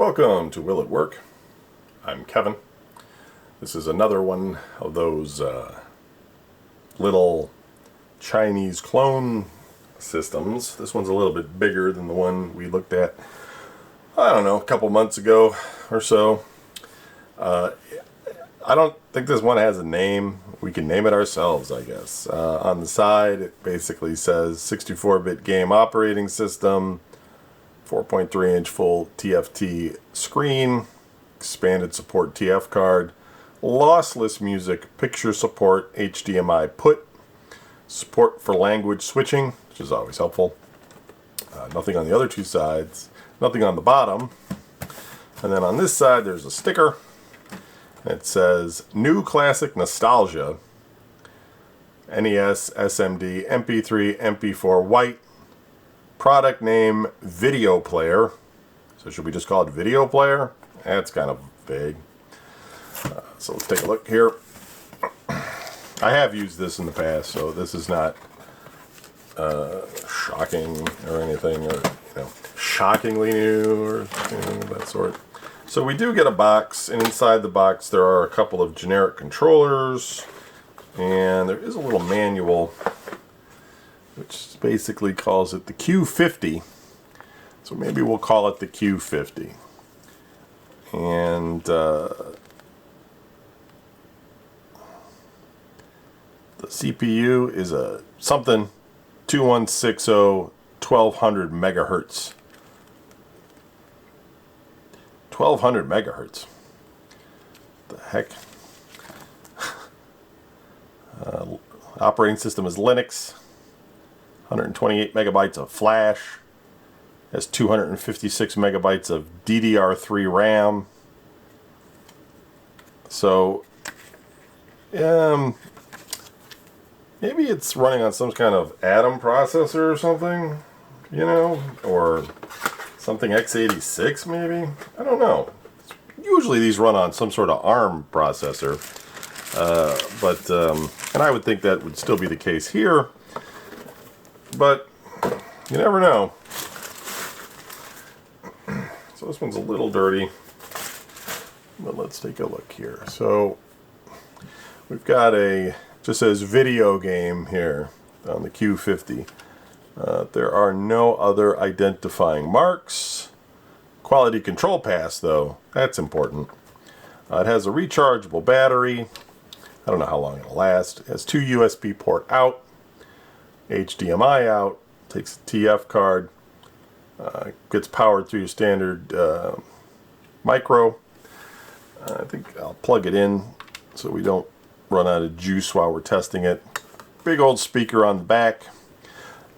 Welcome to Will It Work? I'm Kevin. This is another one of those little Chinese clone systems. This one's a little bit bigger than the one we looked at, I don't know, a couple months ago or so. I don't think this one has a name. We can name it ourselves, I guess. On the side, it basically says 64-bit game operating system, 4.3-inch full TFT screen, expanded support TF card, lossless music, picture support, HDMI put, support for language switching, which is always helpful. Nothing on the other two sides, nothing on the bottom. And then on this side, there's a sticker. It says, New Classic Nostalgia, NES, SMD, MP3, MP4, white, product name, video player. So should we just call it video player? That's kind of vague. So let's take a look here. I have used this in the past, so this is not shocking or anything, or shockingly new or anything of that sort. So we do get a box, and inside the box there are a couple of generic controllers, and there is a little manual which basically calls it the Q50. So maybe we'll call it the Q50. And the CPU is a something 2160 1200 megahertz. 1200 megahertz. The heck? Operating system is Linux. 128 megabytes of flash. Has 256 megabytes of DDR3 RAM. So, maybe it's running on some kind of Atom processor or something, or something x86 maybe? I don't know. Usually these run on some sort of ARM processor, and I would think that would still be the case here, but you never know. So this one's a little dirty, but let's take a look here. So we've got just says video game here on the Q50. There are no other identifying marks. Quality control pass, though, that's important. It has a rechargeable battery. I don't know how long it'll last. It has two USB port out, HDMI out, takes a TF card, gets powered through your standard micro. I think I'll plug it in so we don't run out of juice while we're testing it. Big old speaker on the back.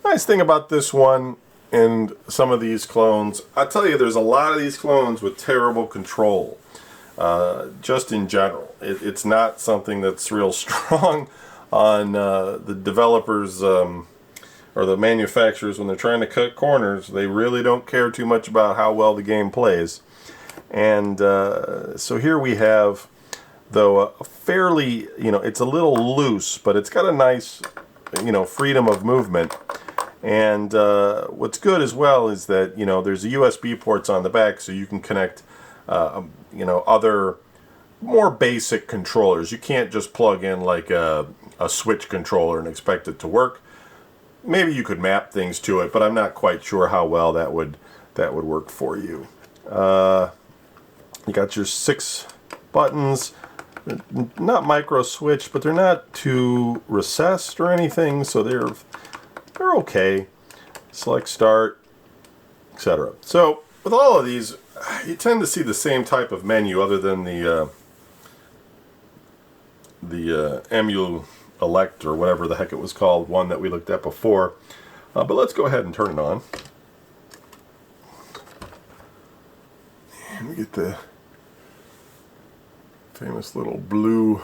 Nice thing about this one and some of these clones, I tell you, there's a lot of these clones with terrible control. Just in general, it's not something that's real strong on the developers or the manufacturers when they're trying to cut corners. They really don't care too much about how well the game plays. And so here we have, though, a fairly, it's a little loose, but it's got a nice, freedom of movement. And what's good as well is that, there's a USB ports on the back, so you can connect, other more basic controllers. You can't just plug in like a Switch controller and expect it to work. Maybe you could map things to it, but I'm not quite sure how well that would work for you. You got your 6 buttons. They're not micro switch, but they're not too recessed or anything, so they're okay. Select start, etc. So with all of these, you tend to see the same type of menu, other than the Emu Elect or whatever the heck it was called, one that we looked at before. But let's go ahead and turn it on. And we get the famous little blue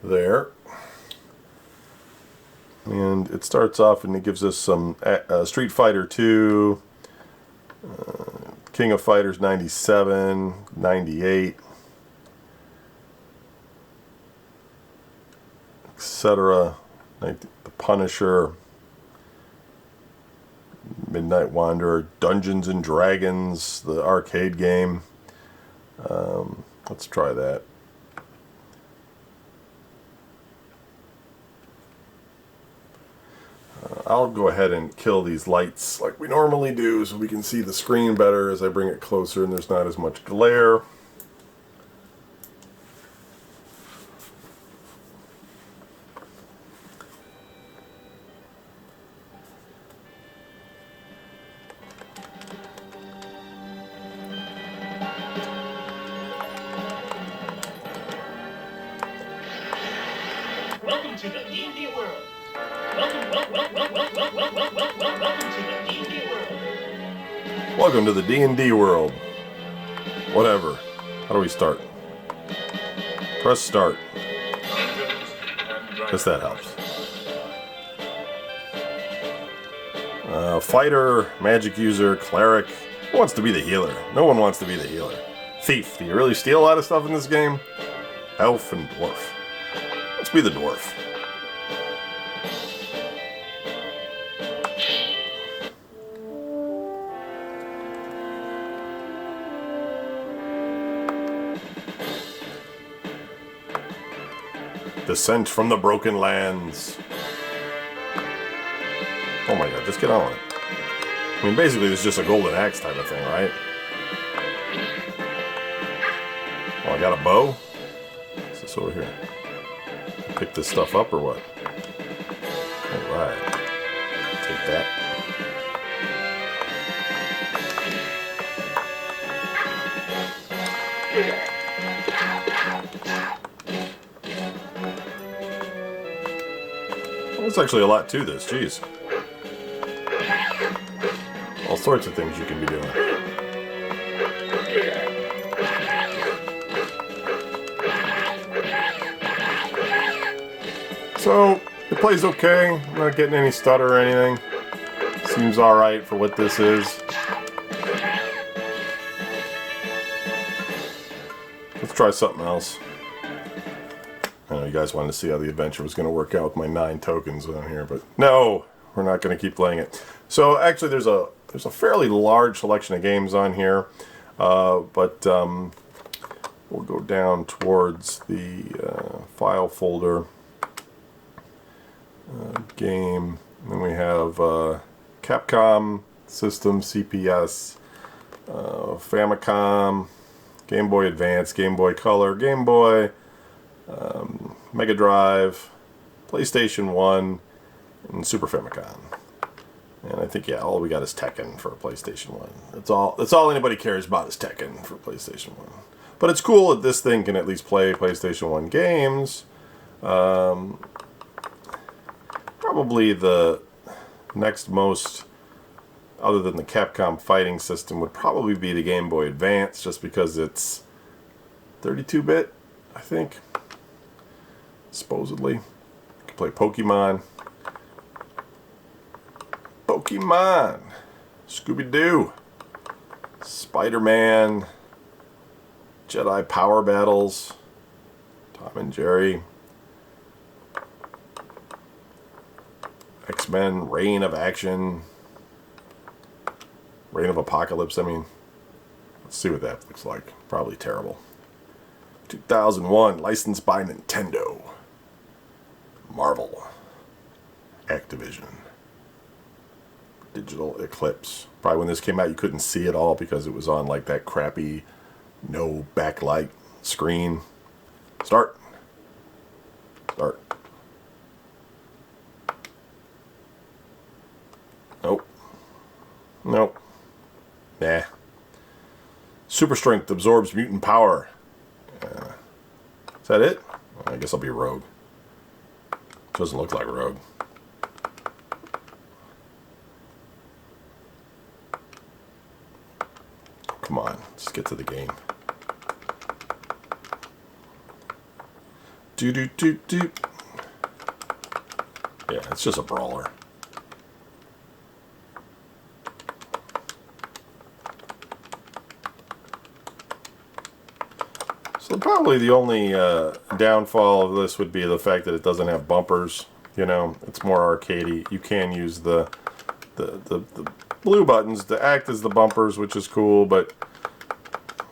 there. And it starts off and it gives us some Street Fighter 2, King of Fighters 97, 98, etc. The Punisher, Midnight Wanderer, Dungeons and Dragons, the arcade game. Let's try that. I'll go ahead and kill these lights like we normally do so we can see the screen better as I bring it closer and there's not as much glare. Welcome to the D&D world. Welcome to the D&D world. Whatever. How do we start? Press start. Guess that helps. Fighter, magic user, cleric. Who wants to be the healer? No one wants to be the healer. Thief. Do you really steal a lot of stuff in this game? Elf and dwarf. Let's be the dwarf. Descent from the Broken Lands. Oh my god, just get on with it. I mean, basically, it's just a golden axe type of thing, right? Oh, I got a bow? What's this over here? Pick this stuff up or what? Alright. Take that. There's actually a lot to this, jeez. All sorts of things you can be doing. So, it plays okay. I'm not getting any stutter or anything. Seems alright for what this is. Let's try something else. I know you guys wanted to see how the adventure was going to work out with my 9 tokens on here, but no, we're not going to keep playing it. So actually there's a fairly large selection of games on here, but we'll go down towards the file folder, game, and then we have Capcom System, CPS, Famicom, Game Boy Advance, Game Boy Color, Game Boy, Mega Drive, PlayStation 1, and Super Famicom. And I think, yeah, all we got is Tekken for PlayStation 1. That's all anybody cares about is Tekken for PlayStation 1. But it's cool that this thing can at least play PlayStation 1 games. Probably the next most, other than the Capcom fighting system, would probably be the Game Boy Advance, just because it's 32-bit, I think. Supposedly. You can play Pokemon. Pokemon! Scooby-Doo! Spider-Man! Jedi Power Battles! Tom and Jerry! X-Men, Reign of Action! Reign of Apocalypse, I mean. Let's see what that looks like. Probably terrible. 2001, licensed by Nintendo. Marvel. Activision. Digital Eclipse. Probably when this came out you couldn't see it all because it was on like that crappy no backlight screen. Start. Start. Nope. Nope. Nah. Super strength absorbs mutant power. Is that it? I guess I'll be Rogue. Doesn't look like Rogue. Come on, let's get to the game. Do. Yeah, it's just a brawler. So probably the only downfall of this would be the fact that it doesn't have bumpers. You know, it's more arcadey. You can use the the blue buttons to act as the bumpers, which is cool, but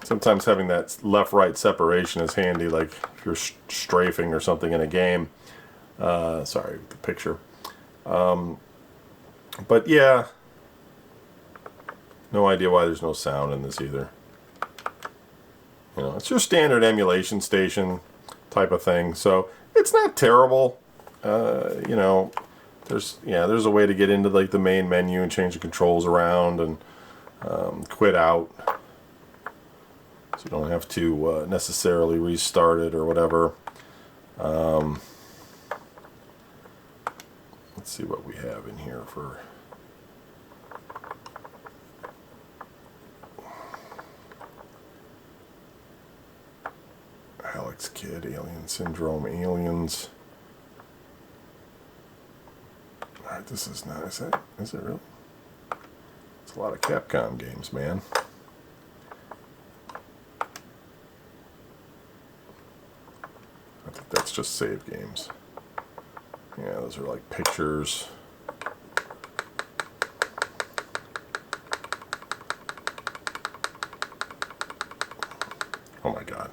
sometimes having that left-right separation is handy, like if you're strafing or something in a game. Sorry, the picture. But yeah, no idea why there's no sound in this either. You know, it's your standard emulation station type of thing, so it's not terrible. You know, there's a way to get into like the main menu and change the controls around and quit out, so you don't have to necessarily restart it or whatever. Let's see what we have in here for. Alex Kidd, Alien Syndrome, Aliens. Alright, this is not, is it really? It's a lot of Capcom games, man. I think that's just save games. Yeah, those are like pictures. Oh my god.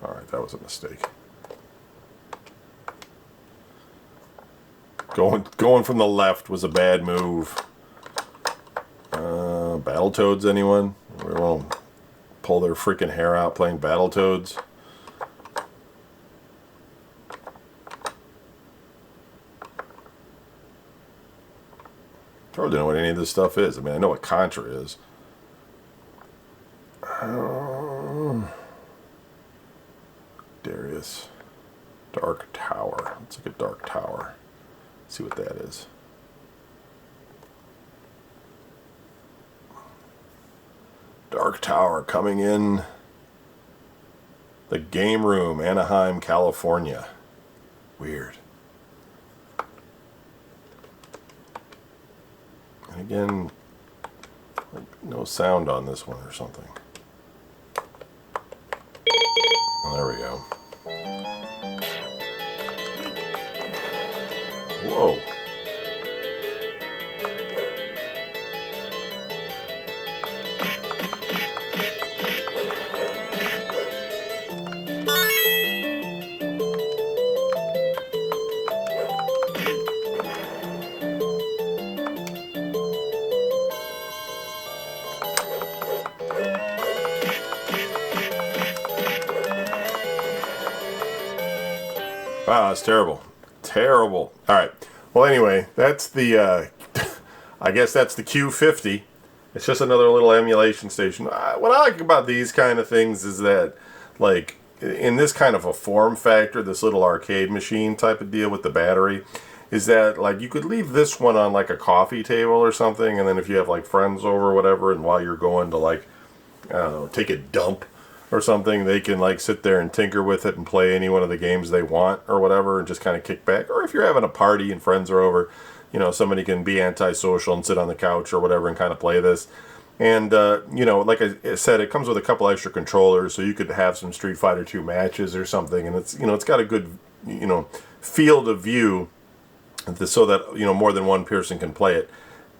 Alright, that was a mistake. Going from the left was a bad move. Battletoads, anyone? We won't pull their freaking hair out playing Battletoads. I don't know what any of this stuff is. I mean, I know what Contra is. Darius. Dark Tower. Let's look at Dark Tower. See what that is. Dark Tower coming in the Game Room, Anaheim, California. Weird. And again, like, no sound on this one or something. Oh, there we go. Whoa. Wow, that's terrible. Terrible. Alright. Well, anyway, that's the, I guess that's the Q50. It's just another little emulation station. What I like about these kind of things is that, like, in this kind of a form factor, this little arcade machine type of deal with the battery, is that, like, you could leave this one on, like, a coffee table or something, and then if you have, like, friends over or whatever, and while you're going to, like, I don't know, take a dump or something, they can like sit there and tinker with it and play any one of the games they want or whatever and just kind of kick back. Or if you're having a party and friends are over, you know, somebody can be antisocial and sit on the couch or whatever and kind of play this. And, you know, like I said, it comes with a couple extra controllers, so you could have some Street Fighter 2 matches or something. And it's, you know, it's got a good, you know, field of view so that, you know, more than one person can play it.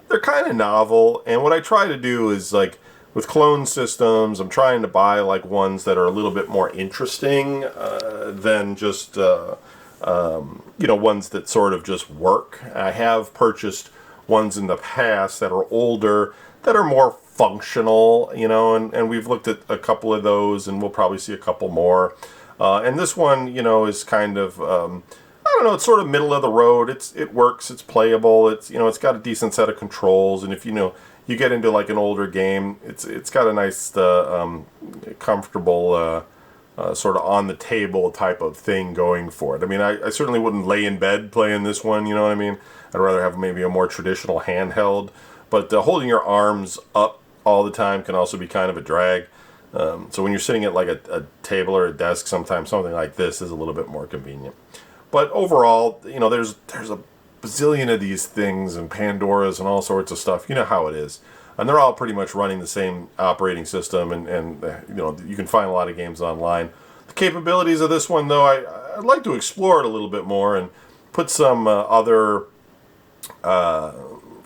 They're kind of novel. And what I try to do is, like, with clone systems, I'm trying to buy like ones that are a little bit more interesting than just you know, ones that sort of just work. I have purchased ones in the past that are older, that are more functional, you know, and we've looked at a couple of those, and we'll probably see a couple more. And this one, you know, is kind of I don't know, it's sort of middle of the road. It works, it's playable, it's, you know, it's got a decent set of controls, and if you know, you get into like an older game, it's got a nice comfortable sort of on the table type of thing going for it. I mean, I certainly wouldn't lay in bed playing this one, you know what I mean? I'd rather have maybe a more traditional handheld, but holding your arms up all the time can also be kind of a drag. So when you're sitting at like a table or a desk, sometimes something like this is a little bit more convenient. But overall, you know, there's a bazillion of these things and Pandoras and all sorts of stuff. You know how it is. And they're all pretty much running the same operating system, and you know, you can find a lot of games online. The capabilities of this one, though, I'd like to explore it a little bit more and put some other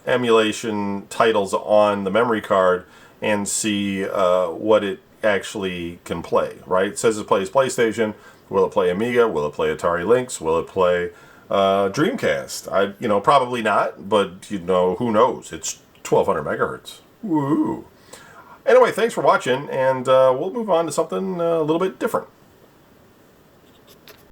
emulation titles on the memory card and see what it actually can play, right? It says it plays PlayStation. Will it play Amiga? Will it play Atari Lynx? Will it play Dreamcast? Probably not, but who knows? It's 1200 megahertz. Woo! Anyway, thanks for watching, and we'll move on to something a little bit different.